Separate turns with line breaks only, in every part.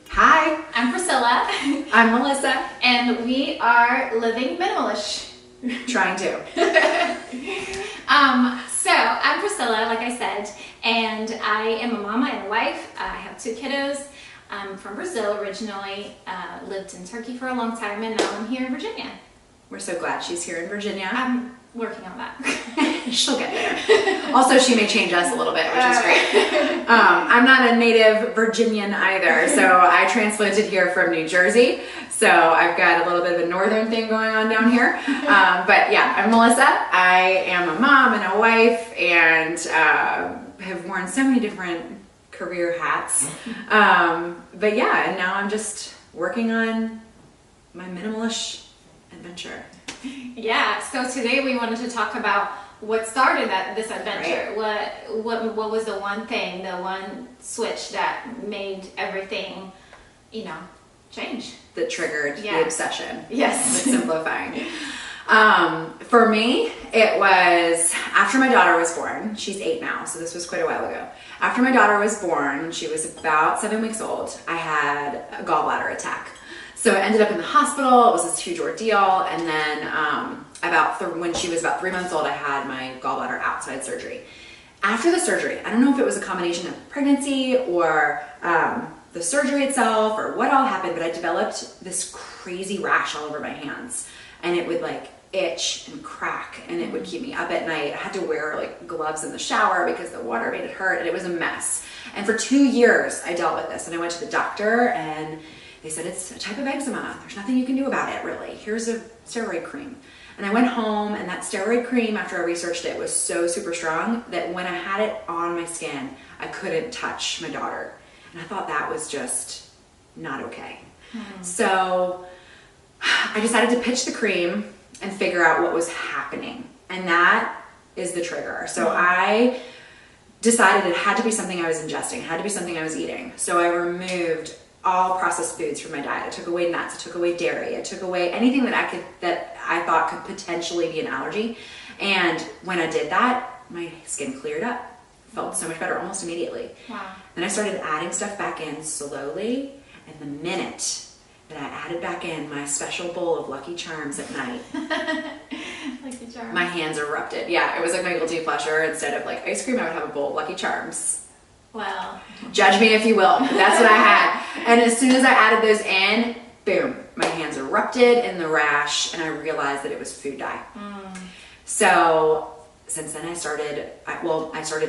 Hi,
I'm Priscilla,
I'm Melissa.
and we are living minimalish.
Trying to.
So I'm Priscilla, like I said, and I am a mama and a wife. I have 2 kiddos. I'm from Brazil originally, lived in Turkey for a long time, and now I'm here in Virginia.
We're so glad she's here in Virginia.
I'm working on that.
She'll get there. Also, she may change us a little bit, which is great. I'm not a native Virginian either, so I transplanted here from New Jersey. So I've got a little bit of a northern thing going on down here. But yeah, I'm Melissa. I am a mom and a wife, and have worn so many different career hats. But yeah, and now I'm just working on my minimalish adventure.
Yeah, so today we wanted to talk about what started this adventure. Right. What was the one thing, the one switch that made everything, change?
That triggered the obsession.
Yes.
With simplifying. For me, it was after my daughter was born. She's 8 now, so this was quite a while ago. After my daughter was born, she was about 7 weeks old, I had a gallbladder attack. So I ended up in the hospital. It was this huge ordeal. And then when she was about 3 months old, I had my gallbladder outside surgery. After the surgery, I don't know if it was a combination of pregnancy or the surgery itself or what all happened, but I developed this crazy rash all over my hands. And it would like itch and crack, and it would keep me up at night. I had to wear like gloves in the shower because the water made it hurt, and it was a mess. And for 2 years, I dealt with this. And I went to the doctor, and they said, it's a type of eczema. There's nothing you can do about it, really. Here's a steroid cream. And I went home, and that steroid cream, after I researched it, was so super strong that when I had it on my skin, I couldn't touch my daughter. And I thought that was just not okay. So I decided to pitch the cream and figure out what was happening. And that is the trigger. So I decided it had to be something I was ingesting. It had to be something I was eating. So I removed all processed foods from my diet. I took away nuts, I took away dairy, I took away anything that I thought could potentially be an allergy. And when I did that, my skin cleared up. Felt so much better almost immediately. Wow. Then I started adding stuff back in slowly, and the minute that I added back in my special bowl of Lucky Charms at night,
Lucky Charms.
My hands erupted. Yeah, it was like my guilty pleasure. Instead of like ice cream, I would have a bowl of Lucky Charms.
Wow.
Judge me if you will, but that's what I had. And as soon as I added those in, boom, my hands erupted in the rash, and I realized that it was food dye. So since then I started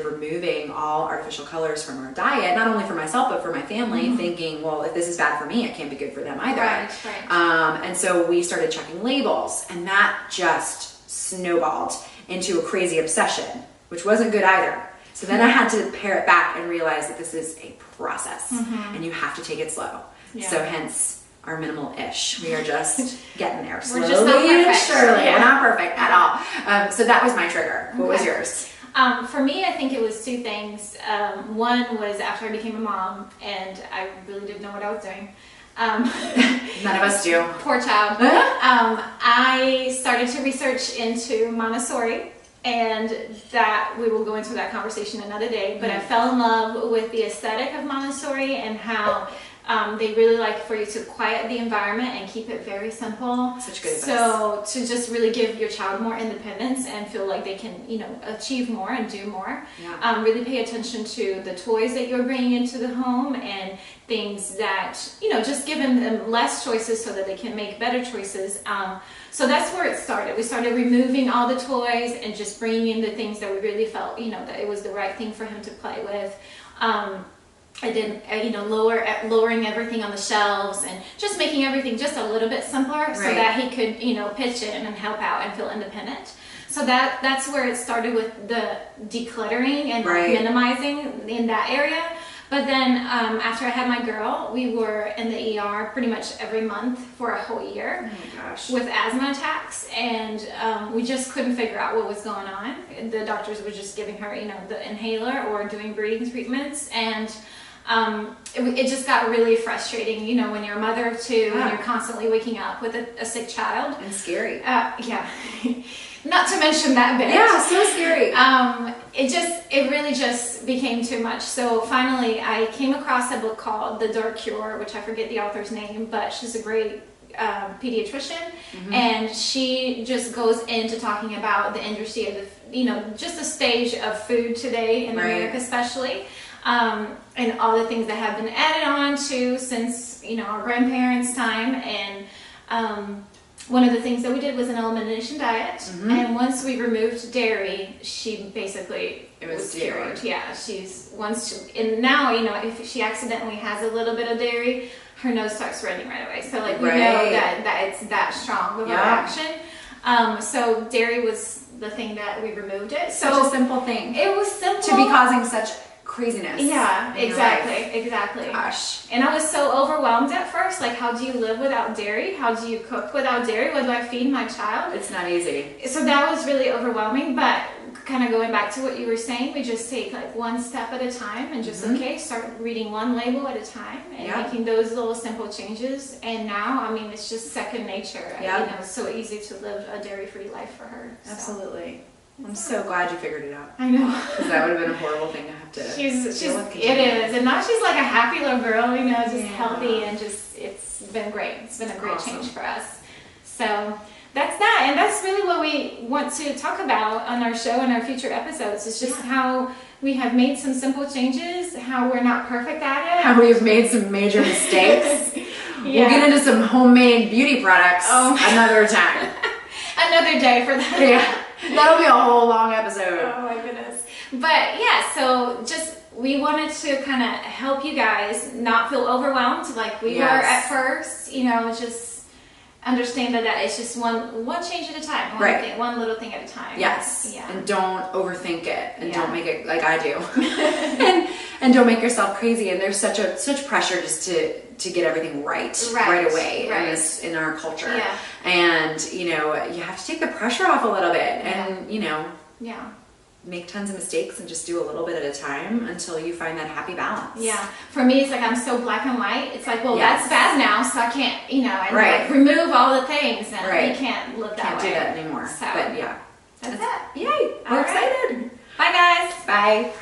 removing all artificial colors from our diet, not only for myself, but for my family, thinking, well, if this is bad for me, it can't be good for them either.
Right.
And so we started checking labels, and that just snowballed into a crazy obsession, which wasn't good either. So then I had to pare it back and realize that this is a process, and you have to take it slow. Yeah. So hence our minimal-ish. We are just getting there.
We're just not perfect.
Surely. Yeah. We're not perfect at all. So that was my trigger. What was yours?
For me, I think it was 2 things. One was after I became a mom, and I really didn't know what I was doing.
None of us do.
Poor child. I started to research into Montessori, and that we will go into that conversation another day. But I fell in love with the aesthetic of Montessori and how they really like for you to quiet the environment and keep it very simple.
Such good advice.
So to just really give your child more independence and feel like they can, achieve more and do more. Yeah. Really pay attention to the toys that you're bringing into the home and things that, just giving them less choices so that they can make better choices. So that's where it started. We started removing all the toys and just bringing in the things that we really felt, that it was the right thing for him to play with. I did, lowering everything on the shelves and just making everything just a little bit simpler so that he could, pitch in and help out and feel independent. So that's where it started with the decluttering and minimizing in that area. But then after I had my girl, we were in the ER pretty much every month for a whole year with asthma attacks, and we just couldn't figure out what was going on. The doctors were just giving her, the inhaler or doing breathing treatments, and it just got really frustrating, when you're a mother of 2 and you're constantly waking up with a sick child.
And scary.
Yeah. Not to mention that bit.
Yeah, so scary.
It really just became too much. So finally, I came across a book called The Dark Cure, which I forget the author's name, but she's a great pediatrician, and she just goes into talking about the industry of just the stage of food today in America, especially, and all the things that have been added on to since our grandparents' time. And one of the things that we did was an elimination diet, and once we removed dairy, she basically was cured. Yeah, and now if she accidentally has a little bit of dairy, her nose starts running right away. So we know that it's that strong of a reaction. So dairy was the thing that we removed it. So
such a simple thing.
It was simple
to be causing such craziness.
Yeah, exactly.
Gosh.
And I was so overwhelmed at first. Like, how do you live without dairy? How do you cook without dairy? What do I feed my child?
It's not easy.
So that was really overwhelming. But kind of going back to what you were saying, we just take one step at a time and just start reading one label at a time and making those little simple changes. And now, it's just second nature. It's so easy to live a dairy-free life for her. So.
Absolutely. I'm so glad you figured it out.
I know.
Because that would have been a horrible thing to have to deal with.
It is. And now she's like a happy little girl, just healthy, and it's been great. It's been a great change for us. So that's that. And that's really what we want to talk about on our show and our future episodes. It's just how we have made some simple changes, how we're not perfect at it.
How we've made some major mistakes. We'll get into some homemade beauty products another time.
Another day for that.
Yeah. That'll be a whole long episode.
Oh my goodness. But yeah, so we wanted to kind of help you guys not feel overwhelmed like we were at first, just understand that it's just one change at a time, one little thing at a time.
Yes.
Yeah.
And don't overthink it, and don't make it like I do. and don't make yourself crazy. And there's such pressure just to get everything right away in our culture.
Yeah.
And you have to take the pressure off a little bit, and make tons of mistakes and just do a little bit at a time until you find that happy balance.
Yeah. For me, it's like I'm so black and white. It's like, that's bad now, so I can't, and remove all the things, and we can't live that way.
Can't do that anymore.
So,
but yeah.
That's it.
Yay. We're excited.
Bye, guys.
Bye.